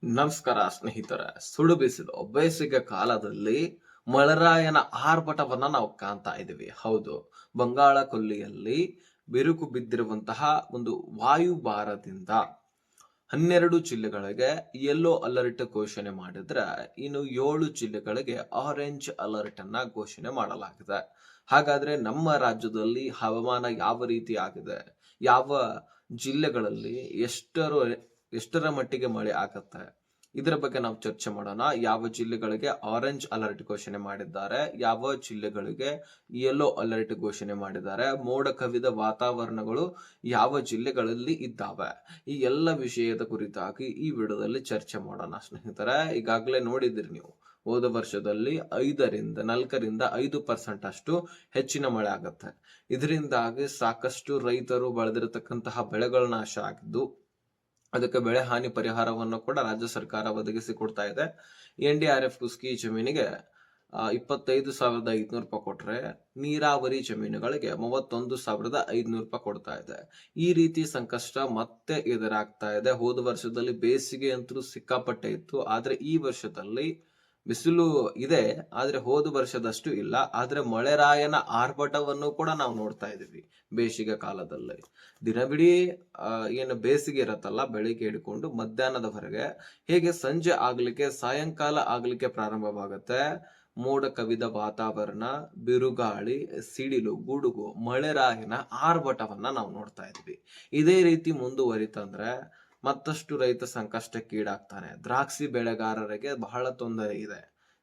ನಮಸ್ಕಾರ ಸ್ನೇಹಿತರೆ. ಸುಡು ಬಿಸಿಲು ಬೇಸಿಗೆ ಕಾಲದಲ್ಲಿ ಮಳೆರಾಯನ ಆರ್ಭಟವನ್ನ ನಾವು ಕಾಣ್ತಾ ಇದ್ದೀವಿ. ಹೌದು, ಬಂಗಾಳ ಕೊಲ್ಲಿಯಲ್ಲಿ ಬಿರುಕು ಬಿದ್ದಿರುವಂತಹ ಒಂದು ವಾಯುಭಾರದಿಂದ 12 ಜಿಲ್ಲೆಗಳಿಗೆ ಯೆಲ್ಲೋ ಅಲರ್ಟ್ ಘೋಷಣೆ ಮಾಡಿದ್ರೆ, ಇನ್ನು 7 ಜಿಲ್ಲೆಗಳಿಗೆ ಆರೆಂಜ್ ಅಲರ್ಟ್ ಅನ್ನ ಘೋಷಣೆ ಮಾಡಲಾಗಿದೆ. ಹಾಗಾದ್ರೆ ನಮ್ಮ ರಾಜ್ಯದಲ್ಲಿ ಹವಾಮಾನ ಯಾವ ರೀತಿ ಆಗಿದೆ, ಯಾವ ಜಿಲ್ಲೆಗಳಲ್ಲಿ ಎಷ್ಟರ ಮಟ್ಟಿಗೆ ಮಳೆ ಆಗತ್ತೆ, ಇದರ ಬಗ್ಗೆ ನಾವು ಚರ್ಚೆ ಮಾಡೋಣ. ಯಾವ ಜಿಲ್ಲೆಗಳಿಗೆ ಆರೆಂಜ್ ಅಲರ್ಟ್ ಘೋಷಣೆ ಮಾಡಿದ್ದಾರೆ, ಯಾವ ಜಿಲ್ಲೆಗಳಿಗೆ ಯೆಲ್ಲೋ ಅಲರ್ಟ್ ಘೋಷಣೆ ಮಾಡಿದ್ದಾರೆ, ಮೋಡ ಕವಿದ ವಾತಾವರಣಗಳು ಯಾವ ಜಿಲ್ಲೆಗಳಲ್ಲಿ ಇದ್ದಾವೆ, ಈ ಎಲ್ಲ ವಿಷಯದ ಕುರಿತಾಗಿ ಈ ವಿಡಿಯೋದಲ್ಲಿ ಚರ್ಚೆ ಮಾಡೋಣ ಸ್ನೇಹಿತರೆ. ಈಗಾಗಲೇ ನೋಡಿದಿರಿ ನೀವು, ಹೋದ ವರ್ಷದಲ್ಲಿ 4ರಿಂದ 5% ಅಷ್ಟು ಹೆಚ್ಚಿನ ಮಳೆ ಆಗುತ್ತೆ. ಇದರಿಂದಾಗಿ ಸಾಕಷ್ಟು ರೈತರು ಬೆಳೆದಿರತಕ್ಕಂತಹ ಬೆಳೆಗಳ ನಾಶ ಆಗಿದ್ದು, ಅದಕ್ಕೆ ಬೆಳೆ ಹಾನಿ ಪರಿಹಾರವನ್ನು ಕೂಡ ರಾಜ್ಯ ಸರ್ಕಾರ ಒದಗಿಸಿ ಕೊಡ್ತಾ ಇದೆ. NDRF ಕುಸ್ಕಿ ಜಮೀನಿಗೆ 25,500 ರೂಪಾಯಿ ಕೊಟ್ರೆ, ನೀರಾವರಿ ಜಮೀನುಗಳಿಗೆ 31,500 ರೂಪಾಯಿ ಕೊಡ್ತಾ ಇದೆ. ಈ ರೀತಿ ಸಂಕಷ್ಟ ಮತ್ತೆ ಎದುರಾಗ್ತಾ ಇದೆ. ಹೋದ ವರ್ಷದಲ್ಲಿ ಬೇಸಿಗೆ ಅಂತೂ ಸಿಕ್ಕಾಪಟ್ಟೆ ಇತ್ತು, ಆದ್ರೆ ಈ ವರ್ಷದಲ್ಲಿ ಬಿಸಿಲು ಇದೆ, ಆದ್ರೆ ಹೋದ ವರ್ಷದಷ್ಟು ಇಲ್ಲ. ಆದ್ರೆ ಮಳೆರಾಯನ ಆರ್ಭಟವನ್ನು ಕೂಡ ನಾವು ನೋಡ್ತಾ ಇದೀವಿ ಬೇಸಿಗೆ ಕಾಲದಲ್ಲಿ. ದಿನವಿಡೀ ಏನು ಬೇಸಿಗೆ ಇರತ್ತಲ್ಲ, ಬೆಳಿಗ್ಗೆ ಹಿಡ್ಕೊಂಡು ಮಧ್ಯಾಹ್ನದವರೆಗೆ, ಹೇಗೆ ಸಂಜೆ ಆಗ್ಲಿಕ್ಕೆ ಸಾಯಂಕಾಲ ಆಗ್ಲಿಕ್ಕೆ ಪ್ರಾರಂಭವಾಗುತ್ತೆ. ಮೋಡ ಕವಿದ ವಾತಾವರಣ, ಬಿರುಗಾಳಿ, ಸಿಡಿಲು, ಗುಡುಗು, ಮಳೆರಾಯನ ಆರ್ಭಟವನ್ನ ನಾವು ನೋಡ್ತಾ ಇದ್ವಿ. ಇದೇ ರೀತಿ ಮುಂದುವರಿತಂದ್ರೆ ಮತ್ತಷ್ಟು ರೈತ ಸಂಕಷ್ಟಕ್ಕೀಡಾಗ್ತಾನೆ. ದ್ರಾಕ್ಷಿ ಬೆಳೆಗಾರರಿಗೆ ಬಹಳ ತೊಂದರೆ ಇದೆ.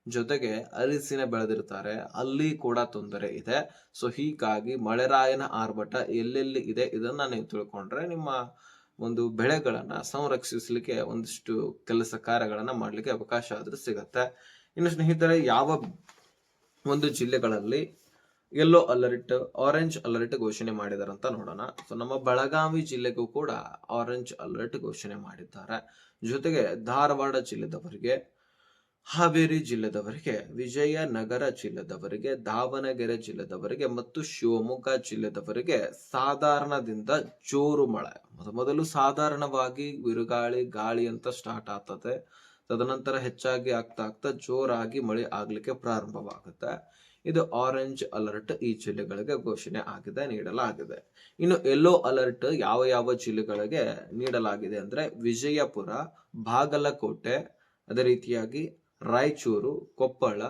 ಜೊತೆಗೆ ಅರಿಸಿನ ಬೆಳೆದಿರ್ತಾರೆ, ಅಲ್ಲಿ ಕೂಡ ತೊಂದರೆ ಇದೆ. ಸೊ ಹೀಗಾಗಿ ಮಳೆರಾಯನ ಆರ್ಭಟ ಎಲ್ಲೆಲ್ಲಿ ಇದೆ ಇದನ್ನ ನೀವು ತಿಳ್ಕೊಂಡ್ರೆ ನಿಮ್ಮ ಒಂದು ಬೆಳೆಗಳನ್ನ ಸಂರಕ್ಷಿಸಲಿಕ್ಕೆ ಒಂದಿಷ್ಟು ಕೆಲಸ ಕಾರ್ಯಗಳನ್ನ ಮಾಡ್ಲಿಕ್ಕೆ ಅವಕಾಶ ಆದ್ರೂ ಸಿಗತ್ತೆ. ಇನ್ನು ಸ್ನೇಹಿತರೆ, ಯಾವ ಒಂದು ಜಿಲ್ಲೆಗಳಲ್ಲಿ ಯೆಲ್ಲೋ ಅಲರ್ಟ್, ಆರೆಂಜ್ ಅಲರ್ಟ್ ಘೋಷಣೆ ಮಾಡಿದಾರೆ ಅಂತ ನೋಡೋಣ. ಸೊ ನಮ್ಮ ಬೆಳಗಾವಿ ಜಿಲ್ಲೆಗೂ ಕೂಡ ಆರೆಂಜ್ ಅಲರ್ಟ್ ಘೋಷಣೆ ಮಾಡಿದ್ದಾರೆ. ಜೊತೆಗೆ ಧಾರವಾಡ ಜಿಲ್ಲೆದವರಿಗೆ, ಹಾವೇರಿ ಜಿಲ್ಲೆದವರಿಗೆ, ವಿಜಯನಗರ ಜಿಲ್ಲೆದವರಿಗೆ, ದಾವಣಗೆರೆ ಜಿಲ್ಲೆದವರಿಗೆ ಮತ್ತು ಶಿವಮೊಗ್ಗ ಜಿಲ್ಲೆದವರಿಗೆ ಸಾಧಾರಣದಿಂದ ಜೋರು ಮಳೆ. ಮೊದಲು ಸಾಧಾರಣವಾಗಿ ಬಿರುಗಾಳಿ, ಗಾಳಿ ಅಂತ ಸ್ಟಾರ್ಟ್ ಆಗ್ತದೆ. ತದನಂತರ ಹೆಚ್ಚಾಗಿ ಆಗ್ತಾ ಜೋರಾಗಿ ಮಳೆ ಆಗ್ಲಿಕ್ಕೆ ಪ್ರಾರಂಭವಾಗುತ್ತೆ. ಇದು ಆರೆಂಜ್ ಅಲರ್ಟ್ ಈ ಜಿಲ್ಲೆಗಳಿಗೆ ಘೋಷಣೆ ನೀಡಲಾಗಿದೆ. ಇನ್ನು ಯೆಲ್ಲೋ ಅಲರ್ಟ್ ಯಾವ ಯಾವ ಜಿಲ್ಲೆಗಳಿಗೆ ನೀಡಲಾಗಿದೆ ಅಂದ್ರೆ, ವಿಜಯಪುರ, ಬಾಗಲಕೋಟೆ, ಅದೇ ರೀತಿಯಾಗಿ ರಾಯಚೂರು, ಕೊಪ್ಪಳ,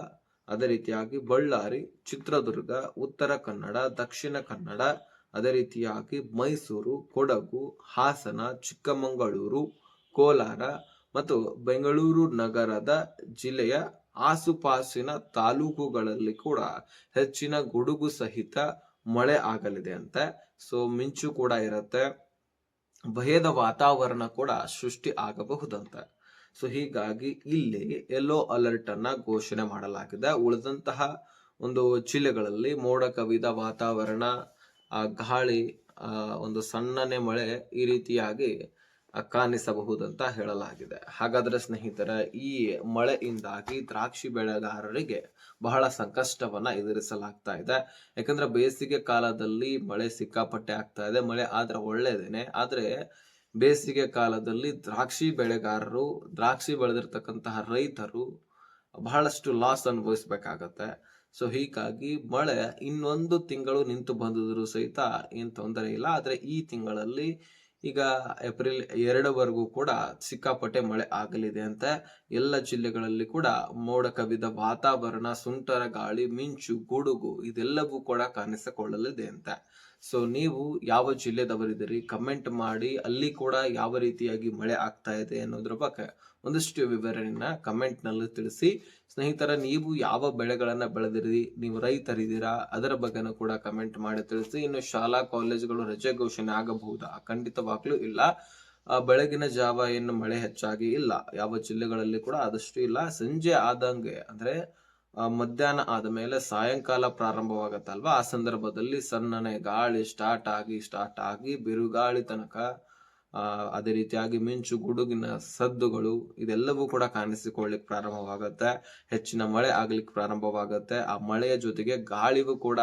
ಅದೇ ರೀತಿಯಾಗಿ ಬಳ್ಳಾರಿ, ಚಿತ್ರದುರ್ಗ, ಉತ್ತರ ಕನ್ನಡ, ದಕ್ಷಿಣ ಕನ್ನಡ, ಅದೇ ರೀತಿಯಾಗಿ ಮೈಸೂರು, ಕೊಡಗು, ಹಾಸನ, ಚಿಕ್ಕಮಗಳೂರು, ಕೋಲಾರ ಮತ್ತು ಬೆಂಗಳೂರು ನಗರದ ಜಿಲ್ಲೆಯ ಆಸುಪಾಸಿನ ತಾಲೂಕುಗಳಲ್ಲಿ ಕೂಡ ಹೆಚ್ಚಿನ ಗುಡುಗು ಸಹಿತ ಮಳೆ ಆಗಲಿದೆ ಅಂತೆ. ಸೊ ಮಿಂಚು ಕೂಡ ಇರುತ್ತೆ, ಭಯದ ವಾತಾವರಣ ಕೂಡ ಸೃಷ್ಟಿ ಆಗಬಹುದಂತೆ. ಸೊ ಹೀಗಾಗಿ ಇಲ್ಲಿ ಯೆಲ್ಲೋ ಅಲರ್ಟ್ ಅನ್ನ ಘೋಷಣೆ ಮಾಡಲಾಗಿದೆ. ಉಳಿದಂತಹ ಒಂದು ಜಿಲ್ಲೆಗಳಲ್ಲಿ ಮೋಡ ಕವಿದ ವಾತಾವರಣ, ಗಾಳಿ, ಒಂದು ಸಣ್ಣನೆ ಮಳೆ ಈ ರೀತಿಯಾಗಿ ಕಾಣಿಸಬಹುದಂತ ಹೇಳಲಾಗಿದೆ. ಹಾಗಾದ್ರೆ ಸ್ನೇಹಿತರೆ, ಈ ಮಳೆಯಿಂದಾಗಿ ದ್ರಾಕ್ಷಿ ಬೆಳೆಗಾರರಿಗೆ ಬಹಳ ಸಂಕಷ್ಟವನ್ನ ಎದುರಿಸಲಾಗ್ತಾ ಇದೆ. ಯಾಕಂದ್ರೆ ಬೇಸಿಗೆ ಕಾಲದಲ್ಲಿ ಮಳೆ ಸಿಕ್ಕಾಪಟ್ಟೆ ಆಗ್ತಾ ಇದೆ. ಮಳೆ ಆದ್ರೆ ಒಳ್ಳೇದೇನೆ, ಆದ್ರೆ ಬೇಸಿಗೆ ಕಾಲದಲ್ಲಿ ದ್ರಾಕ್ಷಿ ಬೆಳೆಗಾರರು, ದ್ರಾಕ್ಷಿ ಬೆಳೆದಿರ್ತಕ್ಕಂತಹ ರೈತರು ಬಹಳಷ್ಟು ಲಾಸ್ ಅನುಭವಿಸ್ಬೇಕಾಗತ್ತೆ. ಸೊ ಹೀಗಾಗಿ ಮಳೆ ಇನ್ನೊಂದು ತಿಂಗಳು ನಿಂತು ಬಂದಿದ್ರು ಸಹಿತ ಏನ್ ತೊಂದರೆ ಇಲ್ಲ. ಆದ್ರೆ ಈ ತಿಂಗಳಲ್ಲಿ ಈಗ ಏಪ್ರಿಲ್ 2ವರೆಗೂ ಕೂಡ ಸಿಕ್ಕಾಪಟ್ಟೆ ಮಳೆ ಆಗಲಿದೆ ಅಂತ. ಎಲ್ಲ ಜಿಲ್ಲೆಗಳಲ್ಲಿ ಕೂಡ ಮೋಡ ಕವಿದ ವಾತಾವರಣ, ಸುಂಟರ ಗಾಳಿ, ಮಿಂಚು, ಗುಡುಗು ಇದೆಲ್ಲವೂ ಕೂಡ ಕಾಣಿಸಿಕೊಳ್ಳಲಿದೆ ಅಂತ. ಸೊ ನೀವು ಯಾವ ಜಿಲ್ಲೆದವರಿದ್ದೀರಿ ಕಮೆಂಟ್ ಮಾಡಿ. ಅಲ್ಲಿ ಕೂಡ ಯಾವ ರೀತಿಯಾಗಿ ಮಳೆ ಆಗ್ತಾ ಇದೆ ಅನ್ನೋದ್ರ ಬಗ್ಗೆ ಒಂದಿಷ್ಟು ವಿವರಣೆಯನ್ನ ಕಮೆಂಟ್ ನಲ್ಲಿ ತಿಳಿಸಿ. ಸ್ನೇಹಿತರ, ನೀವು ಯಾವ ಬೆಳೆಗಳನ್ನ ಬೆಳೆದಿರಿ, ನೀವು ರೈತರಿದ್ದೀರಾ, ಅದರ ಬಗ್ಗೆನೂ ಕೂಡ ಕಮೆಂಟ್ ಮಾಡಿ ತಿಳಿಸಿ. ಇನ್ನು ಶಾಲಾ ಕಾಲೇಜುಗಳು ರಜೆ ಘೋಷಣೆ ಆಗಬಹುದಾ? ಖಂಡಿತವಾಗ್ಲೂ ಇಲ್ಲ. ಬೆಳಗಿನ ಜಾವ ಏನು ಮಳೆ ಹೆಚ್ಚಾಗಿ ಇಲ್ಲ, ಯಾವ ಜಿಲ್ಲೆಗಳಲ್ಲಿ ಕೂಡ ಆದಷ್ಟು ಇಲ್ಲ. ಸಂಜೆ ಆದಂಗೆ ಅಂದ್ರೆ ಮಧ್ಯಾಹ್ನ ಆದ ಮೇಲೆ ಸಾಯಂಕಾಲ ಪ್ರಾರಂಭವಾಗತ್ತಲ್ವಾ, ಆ ಸಂದರ್ಭದಲ್ಲಿ ಸಣ್ಣನೆ ಗಾಳಿ ಸ್ಟಾರ್ಟ್ ಆಗಿ ಬಿರುಗಾಳಿ ತನಕ, ಅದೇ ರೀತಿಯಾಗಿ ಮಿಂಚು, ಗುಡುಗಿನ ಸದ್ದುಗಳು ಇದೆಲ್ಲವೂ ಕೂಡ ಕಾಣಿಸಿಕೊಳ್ಳಿಕ್ ಪ್ರಾರಂಭವಾಗುತ್ತೆ. ಹೆಚ್ಚಿನ ಮಳೆ ಆಗ್ಲಿಕ್ಕೆ ಪ್ರಾರಂಭವಾಗುತ್ತೆ. ಆ ಮಳೆಯ ಜೊತೆಗೆ ಗಾಳಿಗೂ ಕೂಡ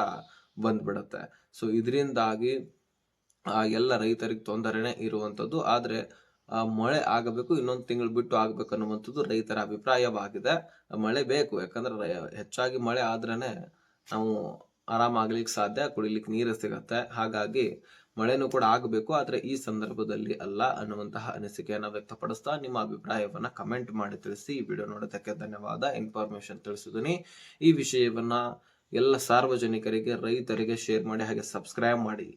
ಬಂದ್ಬಿಡತ್ತೆ. ಸೊ ಇದರಿಂದಾಗಿ ಎಲ್ಲ ರೈತರಿಗೆ ತೊಂದರೆನೆ ಇರುವಂತದ್ದು. ಆದ್ರೆ ಮಳೆ ಆಗಬೇಕು, ಇನ್ನೊಂದು ತಿಂಗಳು ಬಿಟ್ಟು ಆಗ್ಬೇಕು ಅನ್ನುವಂಥದ್ದು ರೈತರ ಅಭಿಪ್ರಾಯವಾಗಿದೆ. ಮಳೆ ಬೇಕು, ಯಾಕಂದ್ರೆ ಹೆಚ್ಚಾಗಿ ಮಳೆ ಆದ್ರೇನೆ ನಾವು ಆರಾಮಾಗ್ಲಿಕ್ಕೆ ಸಾಧ್ಯ, ಕುಡಿಲಿಕ್ಕೆ ನೀರು ಸಿಗತ್ತೆ. ಹಾಗಾಗಿ ಮಳೆನೂ ಕೂಡ ಆಗಬೇಕು, ಆದ್ರೆ ಈ ಸಂದರ್ಭದಲ್ಲಿ ಅಲ್ಲ ಅನ್ನುವಂತಹ ಅನಿಸಿಕೆಯನ್ನ ವ್ಯಕ್ತಪಡಿಸ್ತಾ ನಿಮ್ಮ ಅಭಿಪ್ರಾಯವನ್ನ ಕಮೆಂಟ್ ಮಾಡಿ ತಿಳಿಸಿ. ಈ ವಿಡಿಯೋ ನೋಡೋದಕ್ಕೆ ಧನ್ಯವಾದ. ಇನ್ಫಾರ್ಮೇಶನ್ ತಿಳಿಸಿದ್ದೀನಿ. ಈ ವಿಷಯವನ್ನ ಎಲ್ಲ ಸಾರ್ವಜನಿಕರಿಗೆ, ರೈತರಿಗೆ ಶೇರ್ ಮಾಡಿ, ಹಾಗೆ ಸಬ್ಸ್ಕ್ರೈಬ್ ಮಾಡಿ.